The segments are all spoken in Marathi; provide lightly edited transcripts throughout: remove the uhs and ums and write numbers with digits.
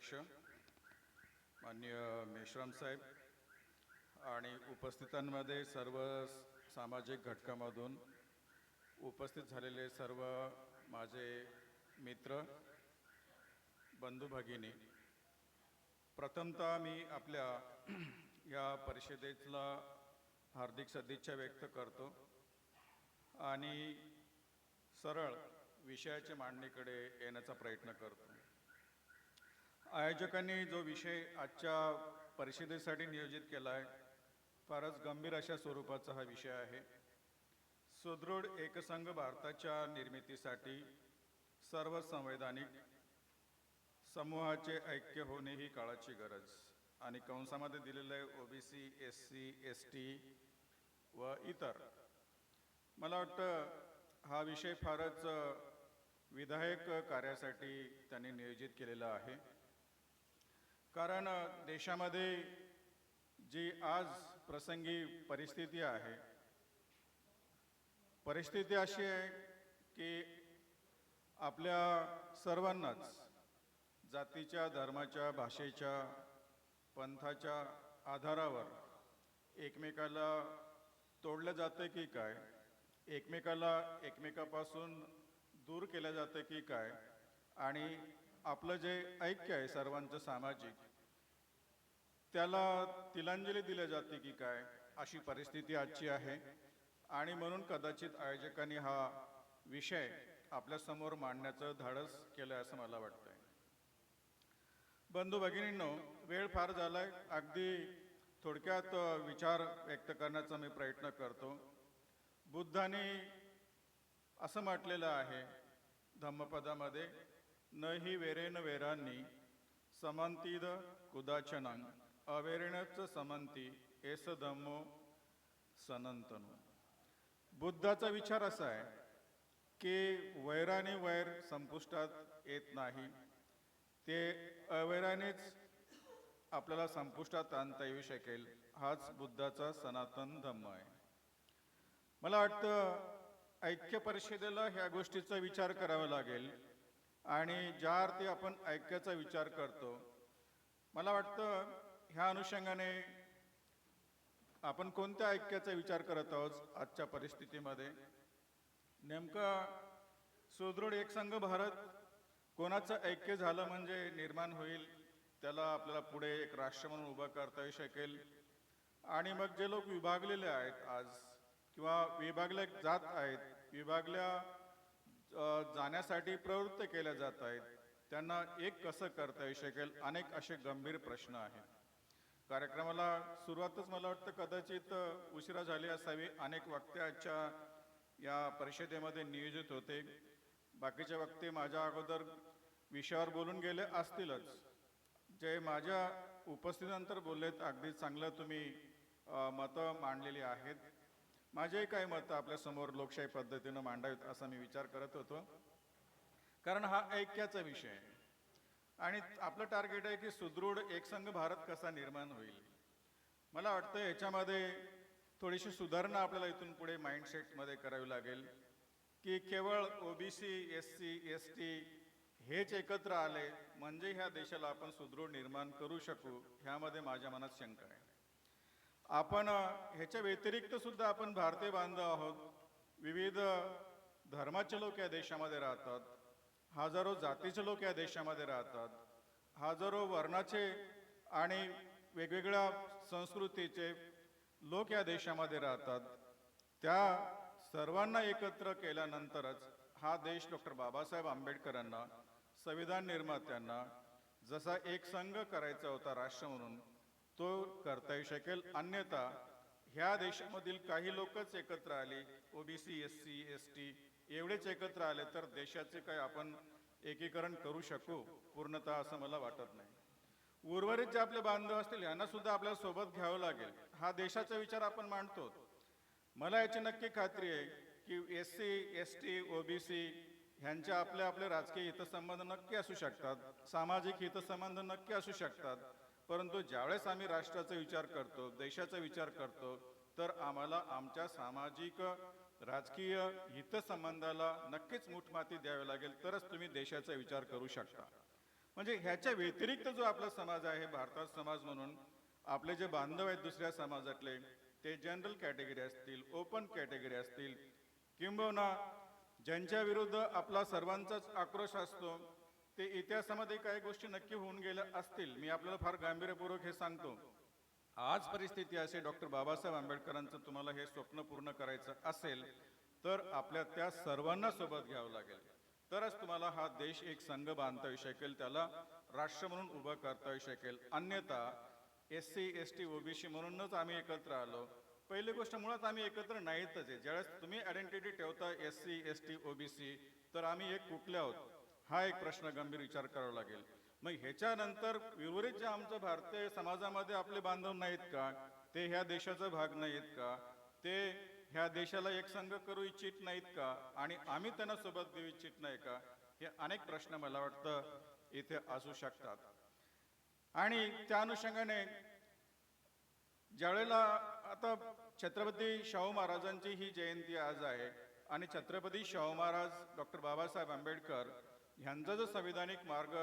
अध्यक्ष माननीय मेश्राम साहेब आणि उपस्थितांमध्ये सर्व सामाजिक घटकामधून उपस्थित झालेले सर्व माझे मित्र बंधू भगिनी, प्रथमतः मी आपल्या या परिषदेला हार्दिक सदिच्छा व्यक्त करतो आणि सरळ विषयाच्या मांडणीकडे येण्याचा प्रयत्न करतो। आयोजकांनी जो विषय आजच्या परिषदेसाठी नियोजित केला आहे फारच गंभीर अशा स्वरूपाचा हा विषय आहे। सुदृढ एकसंघ भारताच्या निर्मितीसाठी सर्व संवैधानिक समूहाचे ऐक्य होणे ही काळाची गरज आणि कंसामध्ये दिलेलं आहे ओबीसी, एससी, एसटी व इतर। मला वाटतं हा विषय फारच विधायक कार्यासाठी त्यांनी नियोजित केलेला आहे, कारण देशामध्ये जी आज प्रसंगी परिस्थिती आहे, परिस्थिती अशी आहे की आपल्या सर्वांनाच जातीच्या, धर्माच्या, भाषेच्या, पंथाच्या आधारावर एकमेकाला तोडलं जातं की काय, एकमेकापासून दूर केलं जातं की काय, आणि आपलं जे ऐक्य आहे सर्वांचं सामाजिक त्याला तिलांजली दिली जाते की काय, अशी परिस्थिती आजची आहे। आणि म्हणून कदाचित आयोजकांनी हा विषय आपल्यासमोर मांडण्याचं धाडस केलं असं मला वाटतंय। बंधू भगिनींनो, वेळ फार झालाय, अगदी थोडक्यात विचार व्यक्त करण्याचा मी प्रयत्न करतो। बुद्धाने असं म्हटलेलं आहे धम्मपदामध्ये, न हि वेरेन वेरांनी समंतीद कुदाचनं अवेरेणच समंती एस धम्मो सनातनो। बुद्धाचा विचार असा आहे की वैराने वैर संपुष्टात येत नाही, ते अवैरानेच आपल्याला संपुष्टात आणता येऊ शकेल, हाच बुद्धाचा सनातन धम्म आहे। मला वाटतं ऐक्य परिषदेला ह्या गोष्टीचा विचार करावा लागेल आणि ज्या अर्थी आपण ऐक्याचा विचार करतो, मला वाटतं ह्या अनुषंगाने आपण कोणत्या ऐक्याचा विचार करत आहोत आजच्या परिस्थितीमध्ये। नेमका सुदृढ एकसंघ भारत कोणाचं ऐक्य झालं म्हणजे निर्माण होईल, त्याला आपल्याला पुढे एक राष्ट्र म्हणून उभं करता येऊ शकेल। आणि मग जे लोक विभागलेले आहेत आज किंवा विभागले जात आहेत, विभागल्या जाण्यासाठी प्रवृत्त केल्या जात आहेत, त्यांना एक कसं करता येऊ शकेल, अनेक असे गंभीर प्रश्न आहेत। कार्यक्रमाला सुरुवातच मला वाटतं कदाचित उशिरा झाली असावी, अनेक वक्ते आजच्या या परिषदेमध्ये नियोजित होते, बाकीचे वक्ते माझ्या अगोदर विषयावर बोलून गेले असतीलच। जे माझ्या उपस्थितीनंतर बोललेत अगदी चांगलं तुम्ही मतं मांडलेली आहेत। माझेही काही मतं आपल्यासमोर लोकशाही पद्धतीनं मांडावीत असा मी विचार करत होतो, कारण हा ऐक्याचा विषय आहे आणि आपलं टार्गेट आहे की सुदृढ एकसंघ भारत कसा निर्माण होईल। मला वाटतं याच्यामध्ये थोडीशी सुधारणा आपल्याला इथून पुढे माइंडसेटमध्ये करावी लागेल की केवळ ओबीसी, एससी, एसटी हेच एकत्र आले म्हणजे ह्या देशाला आपण सुदृढ निर्माण करू शकू, ह्यामध्ये माझ्या मनात शंका आहे। आपण ह्याच्या व्यतिरिक्त सुद्धा आपण भारतीय बांधव आहोत, विविध धर्माचे लोक या देशामध्ये राहतात, हजारो जातीचे लोक या देशामध्ये राहतात, हजारो वर्णाचे आणि वेगवेगळ्या संस्कृतीचे लोक या देशामध्ये राहतात। त्या सर्वांना एकत्र केल्यानंतरच हा देश डॉक्टर बाबासाहेब आंबेडकरांना, संविधान निर्मात्यांना जसा एक संघ करायचा होता राष्ट्र म्हणून, तो करता येऊ शकेल। अन्यथा ह्या देशामधील काही लोकच एकत्र आली, ओबीसी, एससी, एसटी एवढेच एकत्र आले तर देशाचे काय आपण एकीकरण करू शकू पूर्णतः असं मला वाटत नाही। उर्वरित जे आपले बांधव असतील यांना सुद्धा आपल्याला सोबत घ्यावं लागेल। हा देशाचा विचार आपण मांडतो। मला याची नक्की खात्री आहे की एससी, एसटी, ओबीसी ह्यांच्या आपले आपले राजकीय हितसंबंध नक्की असू शकतात, सामाजिक हितसंबंध नक्की असू शकतात, परंतु ज्यावेळेस आम्ही राष्ट्राचा विचार करतो, देशाचा विचार करतो, तर आम्हाला आमच्या सामाजिक राजकीय हितसंबंधाला नक्कीच मूठमाती द्यावी लागेल, तरच तुम्ही देशाचा विचार करू शकता। म्हणजे ह्याच्या व्यतिरिक्त जो आपला समाज आहे भारतात समाज म्हणून आपले जे बांधव आहेत दुसऱ्या समाजातले ते जनरल कॅटेगरी असतील, ओपन कॅटेगरी असतील, किंबहुना ज्यांच्या विरुद्ध आपला सर्वांचाच आक्रोश असतो, ते इतिहासामध्ये काही गोष्टी नक्की होऊन गेल्या असतील. मी आपल्याला फार गांभीर्यपूर्वक हे सांगतो. आज परिस्थिती असे डॉक्टर बाबासाहेब आंबेडकरांचं तुम्हाला हे स्वप्न पूर्ण करायचं असेल तर आपल्या त्या सर्वांना सोबत घ्यावं लागेल. तरच तुम्हाला हा देश एक संघ बांधता येऊ शकेल, त्याला राष्ट्र म्हणून उभं करता येऊ शकेल. अन्यथा SC ST OBC म्हणूनच आम्ही एकत्र आलो. पहिली गोष्ट, मुळात आम्ही एकत्र नाहीतच आहे. ज्यावेळेस तुम्ही आयडेंटिटी ठेवता SC ST OBC, तर आम्ही एक कुठले आहोत हा एक प्रश्न गंभीर विचार करावा लागेल. मग ह्याच्यानंतर उर्वरित जे आमचं भारतीय समाजामध्ये आपले बांधव नाहीत का, ते ह्या देशाचा भाग नाहीत का, ते ह्या देशाला एक संघ करू इच्छित नाहीत का, आणि आम्ही त्यांना सोबत देऊ इच्छित नाही का, हे अनेक प्रश्न मला वाटतं इथे असू शकतात. आणि त्या अनुषंगाने ज्यावेळेला आता छत्रपती शाहू महाराजांची ही जयंती आज आहे आणि छत्रपती शाहू महाराज डॉक्टर बाबासाहेब आंबेडकर ह्यांचा जो संविधानिक मार्ग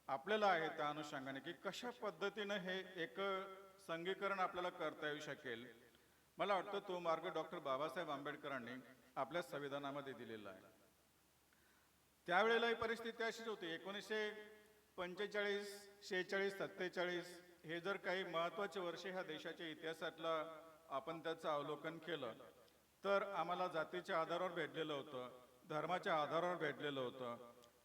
आपल्याला आहे त्या अनुषंगाने की कशा पद्धतीनं हे एक संघीकरण आपल्याला करता येऊ शकेल, मला वाटतं तो मार्ग डॉक्टर बाबासाहेब आंबेडकरांनी आपल्या संविधानामध्ये दिलेला आहे. त्यावेळेला ही परिस्थिती अशीच होती. 1945, 46, 47 हे जर काही महत्त्वाचे वर्षे ह्या देशाच्या इतिहासातला आपण त्याचं अवलोकन केलं तर आम्हाला जातीच्या आधारावर भेटलेलं होतं, धर्माच्या आधारावर भेटलेलं होतं,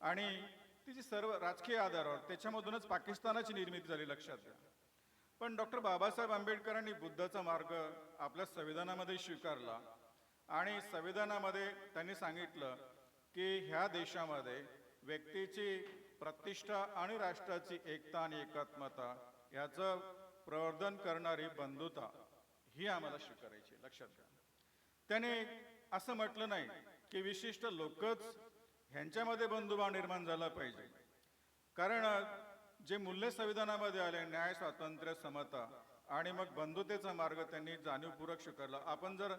आणि तिची सर्व राजकीय आधारावर त्याच्यामधूनच पाकिस्तानाची निर्मिती झाली, लक्षात घ्या. पण डॉक्टर बाबासाहेब आंबेडकरांनी बुद्धाचा मार्ग आपल्या संविधानामध्ये स्वीकारला आणि संविधानामध्ये त्यांनी सांगितलं की ह्या देशामध्ये व्यक्तीची प्रतिष्ठा आणि राष्ट्राची एकता आणि एकात्मता याचं प्रवर्धन करणारी बंधुता ही आम्हाला स्वीकारायची, लक्षात घ्या. त्याने असं म्हटलं नाही की विशिष्ट लोकच ह्यांच्यामध्ये बंधुभाव निर्माण झाला पाहिजे, कारण जे मूल्य संविधानामध्ये आले, न्याय, स्वातंत्र्य, समता आणि मग बंधुतेचा मार्ग त्यांनी जाणीवपूर्वक स्वीकारला. आपण जर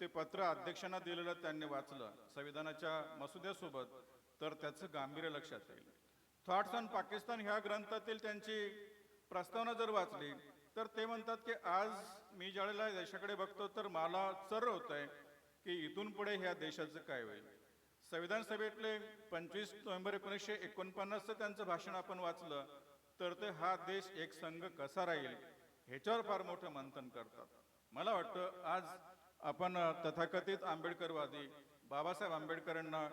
ते पत्र अध्यक्षांना दिलेलं त्यांनी वाचलं संविधानाच्या मसुद्यासोबत तर त्याचं गांभीर्य लक्षात येईल. थॉट्स ऑन पाकिस्तान ह्या ग्रंथातील त्यांची प्रस्तावना जर वाचली तर ते म्हणतात की आज मी ज्यावेळेला देशाकडे बघतो तर मला सर्व होत आहे की इथून पुढे ह्या देशाचं काय होईल. संविधान सभेतले 25 नोव्हेंबर 1949चं त्यांचं भाषण आपण वाचलं तर ते हा देश एक संघ कसा राहील ह्याच्यावर फार मोठं मंथन करतात. मला वाटतं आज आपण तथाकथित आंबेडकरवादी बाबासाहेब आंबेडकरांना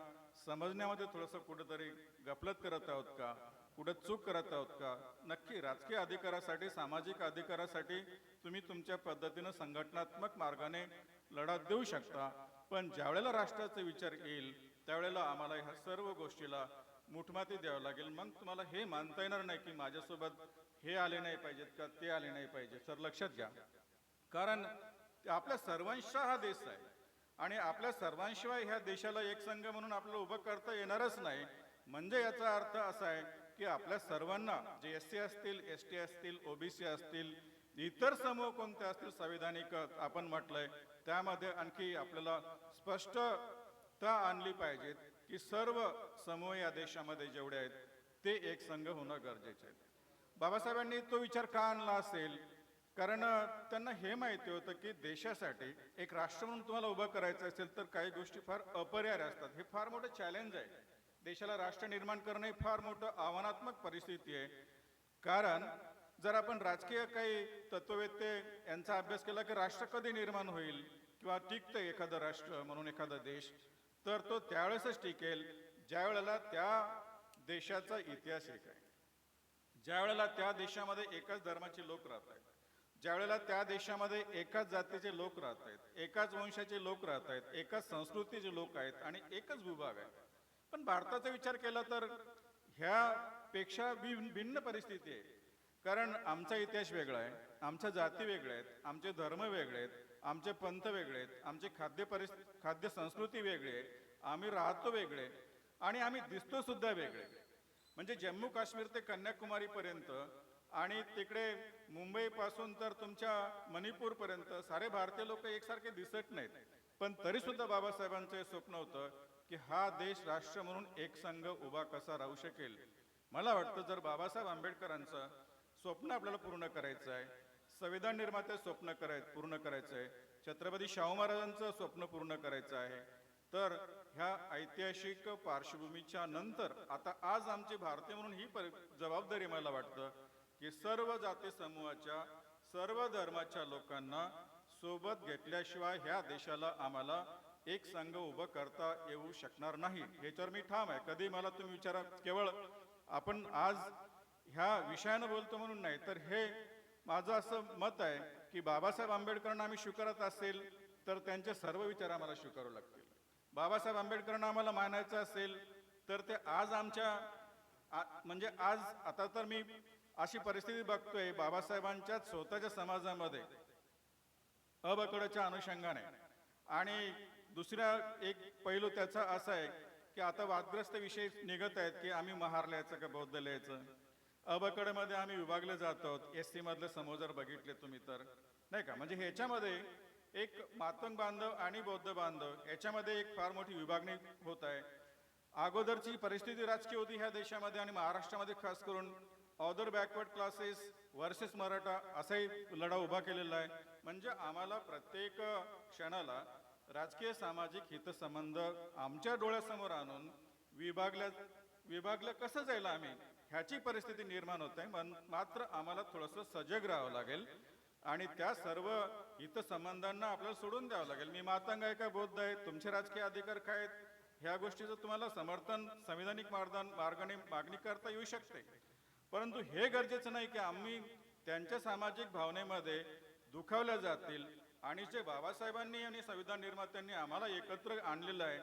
समजण्यामध्ये थोडंसं कुठंतरी गफलत करत आहोत का, कुठं चूक करत आहोत का. नक्की राजकीय अधिकारासाठी, सामाजिक अधिकारासाठी तुम्ही तुमच्या पद्धतीनं संघटनात्मक मार्गाने लढा देऊ शकता, पण ज्यावेळेला राष्ट्राचा विचार येईल त्यावेळेला आम्हाला ह्या सर्व गोष्टीला मुठमाती द्यावं लागेल. मग तुम्हाला हे मानता येणार नाही की माझ्यासोबत हे आले नाही पाहिजेत का ते आले नाही पाहिजे. सर लक्षात घ्या, कारण आपल्या सर्वांशिवाय हा देश आहे आणि आपल्या सर्वांशिवाय ह्या देशाला एक संघ म्हणून आपल्याला उभं करता येणारच नाही. म्हणजे याचा अर्थ असा आहे की आपल्या सर्वांना जे SC असतील, ST असतील, OBC असतील, इतर समूह कोणते असतील संविधानिक आपण म्हटलंय त्यामध्ये आणखी आपल्याला स्पष्टता आणली पाहिजे की सर्व समूह या देशामध्ये जेवढे आहेत ते एक संघ होणं गरजेचे आहे. बाबासाहेबांनी तो विचार का आणला असेल, कारण त्यांना हे माहिती होतं की देशासाठी एक राष्ट्र म्हणून तुम्हाला उभं करायचं असेल तर काही गोष्टी फार अपरिहार्य असतात. हे फार मोठं चॅलेंज आहे. देशाला राष्ट्र निर्माण करणं ही फार मोठं आव्हानात्मक परिस्थिती आहे. कारण जर आपण राजकीय काही तत्ववेत्ते यांचा अभ्यास केला की राष्ट्र कधी निर्माण होईल किंवा टिकतं एखादं राष्ट्र म्हणून एखादा देश, तर तो त्यावेळेसच टिकेल ज्या वेळेला त्या देशाचा इतिहास एक आहे, ज्या वेळेला त्या देशामध्ये एकाच धर्माचे लोक राहत आहेत, ज्या वेळेला त्या देशामध्ये एकाच जातीचे लोक राहत आहेत, एकाच वंशाचे लोक राहत आहेत, एकाच संस्कृतीचे लोक आहेत आणि एकच भूभाग आहे. पण भारताचा विचार केला तर ह्यापेक्षा भिन्न परिस्थिती आहे. कारण आमचा इतिहास वेगळा आहे, आमच्या जाती वेगळ्या आहेत, आमचे धर्म वेगळे आहेत, आमचे पंथ वेगळे आहेत, आमची खाद्य संस्कृती वेगळी आहे, आम्ही राहतो वेगळे आणि आम्ही दिसतो सुद्धा वेगळे. म्हणजे जम्मू काश्मीर ते कन्याकुमारी पर्यंत आणि तिकडे मुंबई पासून तर तुमच्या मणिपूर पर्यंत सारे भारतीय लोक एकसारखे दिसत नाहीत. पण तरी सुद्धा बाबासाहेबांचं हे स्वप्न होतं की हा देश राष्ट्र म्हणून एक संघ उभा कसा राहू शकेल मला वाटतं जर बाबासाहेब आंबेडकरांचं स्वप्न आपल्याला पूर्ण करायचं आहे, संविधान निर्माते स्वप्न पूर्ण करायचं आहे, छत्रपती शाहू महाराजांचं स्वप्न पूर्ण करायचं आहे, तर ह्या ऐतिहासिक पार्श्वभूमीच्या नंतर आता आज आमची भारतीय म्हणून ही जबाबदारी मला वाटतं की सर्व जाती समूहाच्या सर्व धर्माच्या लोकांना सोबत घेतल्याशिवाय ह्या देशाला आम्हाला एक संघ उभं करता येऊ शकणार नाही, ह्याच्यावर मी ठाम आहे. कधी मला तुम्ही विचारा, केवळ आपण आज ह्या विषयानं बोलतो म्हणून नाही, तर हे माझं असं मत आहे की बाबासाहेब आंबेडकरांना आम्ही स्वीकारत असेल तर त्यांचे सर्व विचार आम्हाला स्वीकारावे लागतील. बाबासाहेब आंबेडकरांना आम्हाला मानायचं असेल तर ते आज म्हणजे आज आता तर मी अशी परिस्थिती बघतोय बाबासाहेबांच्याच स्वतःच्या समाजामध्ये अबकडच्या अनुषंगाने. आणि दुसरा एक पैलू त्याचा असा आहे की आता वादग्रस्त विषय निघत आहेत की आम्ही महार लिहायचं का बौद्ध लिहायचं. अबकडमध्ये आम्ही विभागले जातो, SC मधले समूह जर बघितले तुम्ही तर नाही का, म्हणजे ह्याच्यामध्ये एक मातंग बांधव आणि बौद्ध बांधव याच्यामध्ये एक फार मोठी विभागणी होत आहे. अगोदरची परिस्थिती राजकीय होती ह्या देशामध्ये आणि महाराष्ट्रामध्ये खास करून other backward classes versus Maratha असाही लढा उभा केलेला आहे. म्हणजे आम्हाला प्रत्येक क्षणाला राजकीय सामाजिक हितसंबंध आमच्या डोळ्यासमोर आणून विभागलं कसं जायला आम्ही ह्याची परिस्थिती निर्माण होत आहे. मात्र आम्हाला थोडंसं सजग राहावं लागेल आणि त्या सर्व हितसंबंधांना आपल्याला सोडून द्यावं लागेल. मी मातंग आहे का बौद्ध आहे, तुमचे राजकीय अधिकार काय आहेत, ह्या गोष्टीचं तुम्हाला समर्थन संविधानिक मार्गाने मागणी करता येऊ शकते, परंतु हे गरजेचं नाही की आम्ही त्यांच्या सामाजिक भावनेमध्ये दुखावल्या जातील. आणि जे बाबासाहेबांनी आणि संविधान निर्मात्यांनी आम्हाला एकत्र आणलेलं आहे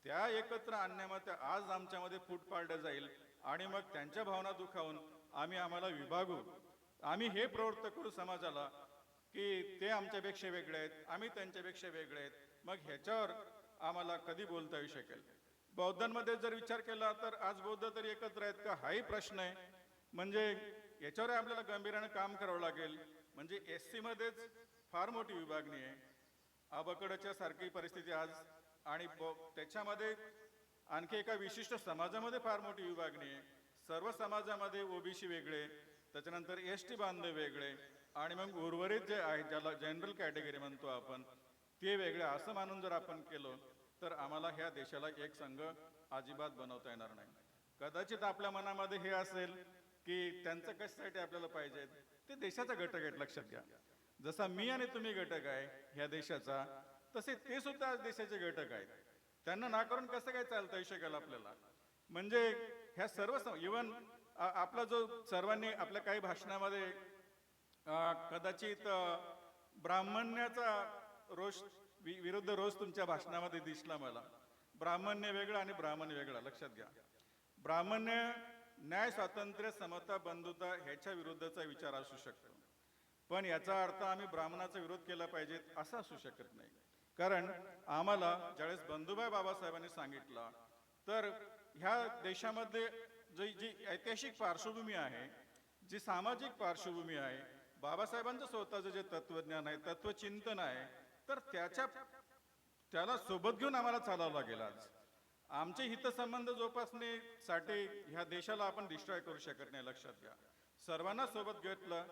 त्या एकत्र आणण्यामध्ये आज आमच्यामध्ये फूट पाडलं जाईल आणि मग त्यांच्या भावना दुखावून आम्हाला विभागू, आम्ही हे प्रवृत्त करू समाजाला की ते आमच्यापेक्षा वेगळे आहेत, आम्ही त्यांच्यापेक्षा वेगळे आहेत, मग ह्याच्यावर आम्हाला कधी बोलता येऊ शकेल. बौद्धांमध्ये जर विचार केला तर आज बौद्ध तरी एकत्र आहेत का हाही प्रश्न आहे. म्हणजे याच्यावर आपल्याला गांभीर्याने काम करावं लागेल. म्हणजे SC मध्येच फार मोठी विभागणी आहे, अबकडच्या सारखी परिस्थिती आज, आणि त्याच्यामध्ये आणखी एका विशिष्ट समाजामध्ये फार मोठी विभागणी आहे. सर्व समाजामध्ये OBC वेगळे, त्याच्यानंतर ST बांधव वेगळे आणि मग उर्वरित जे आहे ज्याला जनरल कॅटेगरी म्हणतो आपण ते वेगळे, असं मानून जर आपण केलं तर आम्हाला ह्या देशाला एक संघ अजिबात बनवता येणार नाही. कदाचित आपल्या मनामध्ये हे असेल की त्यांचं कशासाठी आपल्याला पाहिजे, ते देशाचा घटक आहेत. लक्षात घ्या, जसा मी आणि तुम्ही घटक आहे ह्या देशाचा, तसे ते सुद्धा आज देशाचे घटक आहेत. त्यांना नाकारून कसं काय चालता येऊ शकेल आपल्याला. म्हणजे ह्या सर्व इव्हन आपला जो सर्वांनी आपल्या काही भाषणामध्ये कदाचित ब्राह्मण्याचा रोष विरुद्ध रोष तुमच्या भाषणामध्ये दिसला मला. ब्राह्मण्य वेगळं आणि ब्राह्मण वेगळं. लक्षात घ्या, ब्राह्मण्य न्याय, स्वातंत्र्य, समता, बंधुता ह्याच्या विरुद्धचा विचार असू शकतो, पण याचा अर्थ आम्ही ब्राह्मणाचा विरोध केला पाहिजे असं असू शकत नाही. कारण आम्हाला ज्यावेळेस बंधुभाई बाबासाहेबांनी सांगितलं तर ह्या देशामध्ये जी ऐतिहासिक पार्श्वभूमी आहे, जी सामाजिक पार्श्वभूमी आहे, बाबासाहेबांचं स्वतःचं जे तत्वज्ञान आहे, तत्वचिंतन आहे, तर त्याला सोबत घेऊन आम्हाला चालावं लागेल. आज आमचे हितसंबंध जोपासण्यासाठी ह्या देशाला आपण डिस्ट्रॉय करू शकत नाही. लक्षात घ्या, सर्वांना सोबत घेतलं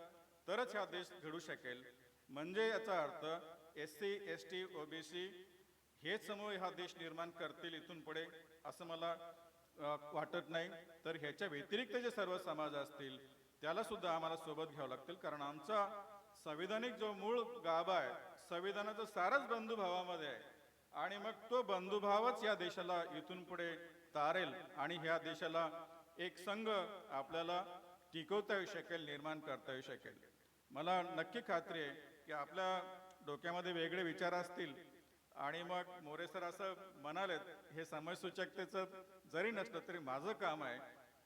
तरच हा देश घडू शकेल. म्हणजे याचा अर्थ SC ST OBC हेच समूह हा देश निर्माण करतील इथून पुढे असं मला वाटत नाही. तर ह्याच्या व्यतिरिक्त जे सर्व समाज असतील त्याला सुद्धा आम्हाला सोबत घ्यावं लागतील. कारण आमचा संविधानिक जो मूळ गाभा आहे, संविधानाचं सारच बंधुभावामध्ये आहे आणि मग तो बंधुभावच या देशाला इथून पुढे तारेल आणि ह्या देशाला एक संघ आपल्याला टिकवता येऊ शकेल, निर्माण करता येऊ शकेल. मला नक्की खात्री आहे की आपल्या डोक्यामध्ये वेगळे विचार असतील आणि मग मोरे सर असं म्हणालेत, हे समयसूचकतेचं जरी नसलं तरी माझं काम आहे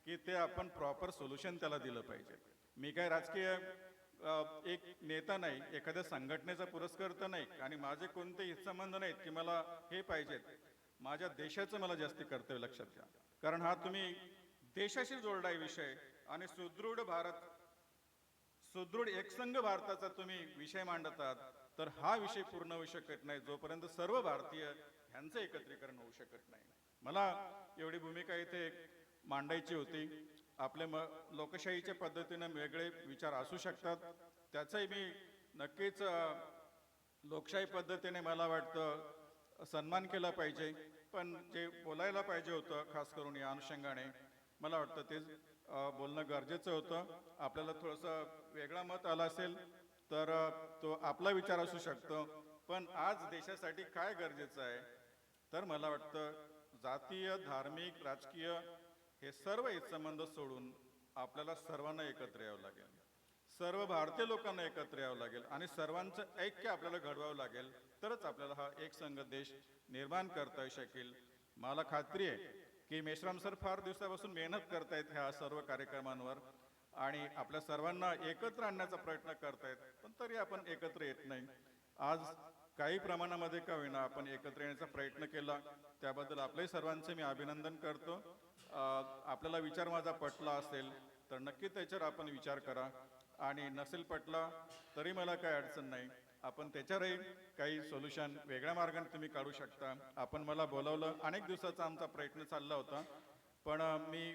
की ते आपण प्रॉपर सोल्युशन त्याला दिलं पाहिजे. मी काय राजकीय एक नेता नाही, एखाद्या संघटनेचा पुरस्कर्ता नाही आणि माझे कोणते हितसंबंध नाहीत की मला हे पाहिजेत. माझ्या देशाचं मला जास्ती कर्तव्य. लक्षात घ्या, कारण हा तुम्ही देशाशी जोडलाय विषय आणि सुदृढ एकसंघ भारताचा तुम्ही विषय मांडत आहात, तर हा विषय पूर्ण होऊ शकत नाही जोपर्यंत सर्व भारतीय ह्यांचं एकत्रीकरण होऊ शकत नाही. मला एवढी भूमिका इथे मांडायची होती. आपले लोकशाहीच्या पद्धतीने वेगळे विचार असू शकतात, त्याचाही मी नक्कीच लोकशाही पद्धतीने मला वाटतं सन्मान केला पाहिजे. पण जे बोलायला पाहिजे होतं खास करून या अनुषंगाने मला वाटतं ते बोलणं गरजेचं होतं. आपल्याला थोडंसं वेगळा मत आला असेल तर तो आपला विचार असू शकतो. पण आज देशासाठी काय गरजेचं आहे तर मला वाटतं जातीय, धार्मिक, राजकीय हे सर्व हितसंबंध सोडून आपल्याला सर्वांना एकत्र यावं लागेल. सर्व भारतीय लोकांना एकत्र यावं लागेल आणि सर्वांचं ऐक्य आपल्याला घडवावं लागेल. तरच आपल्याला हा एकसंघ देश निर्माण करता येऊ शकेल. मला खात्री आहे की मेश्राम सर फार दिवसापासून मेहनत करतायत ह्या सर्व कार्यक्रमांवर आणि आपल्या सर्वांना एकत्र आणण्याचा प्रयत्न करतायत, पण तरी आपण एकत्र येत नाही. आज काही प्रमाणामध्ये का होईना आपण एकत्र येण्याचा प्रयत्न केला, त्याबद्दल आपल्याही सर्वांचे मी अभिनंदन करतो. आपल्याला विचार माझा पटला असेल तर नक्की त्याच्यावर आपण विचार करा आणि नसेल पटला तरी मला काही अडचण नाही. आपण त्याच्यावरही काही सोल्युशन वेगळ्या मार्गाने तुम्ही काढू शकता. आपण मला बोलावलं, अनेक दिवसाचा आमचा प्रयत्न चालला होता, पण मी